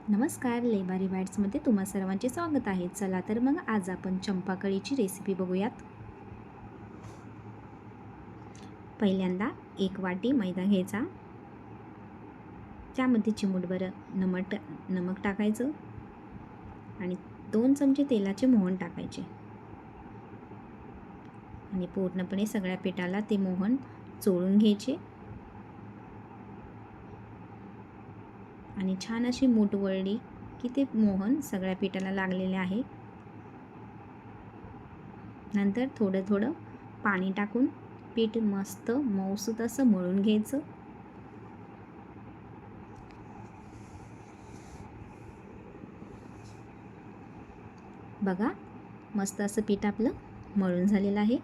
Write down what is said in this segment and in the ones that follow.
नमस्कार, लेबारी बाईट्समध्ये तुम्हा सर्वांचे स्वागत आहे. चला तर मग आज आपण चंपाकळीची रेसिपी बघूयात. पहिल्यांदा 1 वाटी मैदा घ्यायचा, त्यामध्ये चिमूटभर नमक टाकायचं आणि 2 चमचे तेलाचे मोहन टाकायचे आणि पूर्णपणे सगळ्या पिठाला ते मोहन चोळून घ्यायचे आणि छान अशी मूठ वळली की ते मोहन सगळ्या पिठाला लागलेले आहे. नंतर थोडं थोडं पाणी टाकून पीठ मस्त मऊसूत असं मळून घ्यायचं. बघा, मस्त असं पीठ आपलं मळून झालेलं आहे.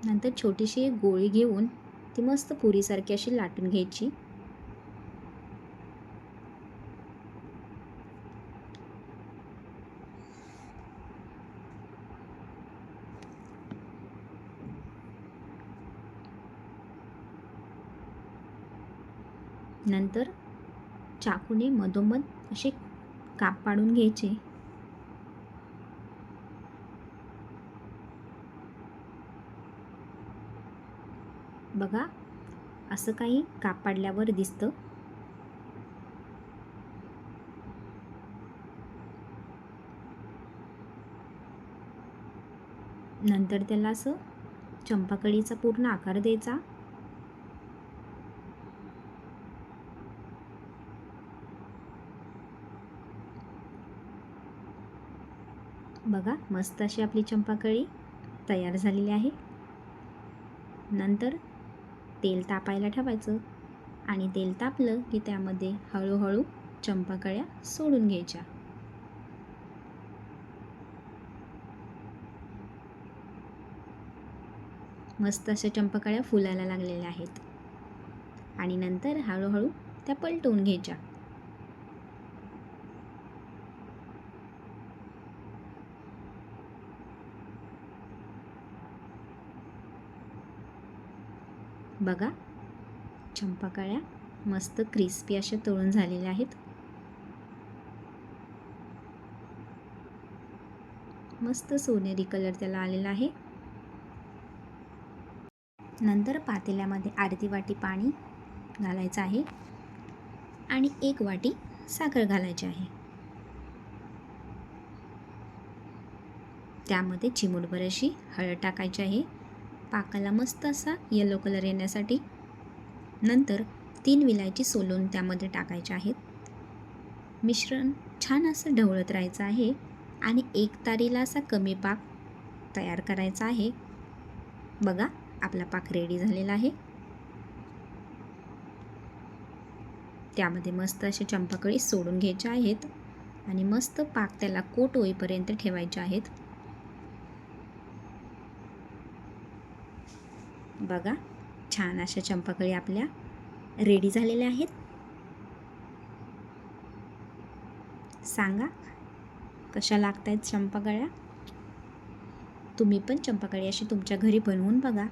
नंतर छोटीशी एक गोळी घेऊन ती मस्त पुरीसारखी अशी लाटून घ्यायची. नंतर चाकूने मधोमध असे काप पाडून घ्यायचे. बघा, असं काही काप पाडल्यावर दिसतं. नंतर त्याला असं चंपाकळीचा पूर्ण आकार द्यायचा. बघा, मस्त अशी आपली चंपाकळी तयार झालेली आहे. नंतर तेल तापायला ठेवायचं आणि तेल तापलं की त्यामध्ये हळूहळू चंपाकळ्या सोडून घ्यायच्या. मस्त अशा चंपाकळ्या फुलायला लागलेल्या आहेत आणि नंतर हळूहळू त्या पलटवून घ्यायच्या. बघा, चंपाकळ्या मस्त क्रिस्पी अशा तळून झालेल्या आहेत. मस्त सोनेरी कलर त्याला आलेला आहे. नंतर पातेल्यामध्ये अर्धी वाटी पाणी घालायचं आहे आणि 1 वाटी साखर घालायची आहे. त्यामध्ये चिमूटभर अशी हळद टाकायची आहे, पाकाला मस्त असा येलो कलर येण्यासाठी. नंतर 3 विलायची सोलून त्यामध्ये टाकायच्या आहेत. मिश्रण छान असं ढवळत राहायचं आहे आणि 1 तारीला असा कमी पाक तयार करायचा आहे. बघा, आपला पाक रेडी झालेला आहे. त्यामध्ये मस्त असे चंपाकळी सोडून घ्यायच्या आहेत आणि मस्त पाक त्याला कोट होईपर्यंत ठेवायचे आहेत. बघा, छान अशा चंपाकळी आपल्या रेडी झालेल्या आहेत. सांगा, कशा लागतायत चंपाकळ्या? तुम्ही पण चंपाकळी अशी तुमच्या घरी बनवून बघा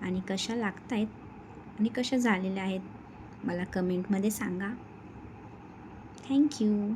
आणि कशा लागतायत आणि कशा झालेल्या आहेत मला कमेंटमध्ये सांगा. थँक्यू.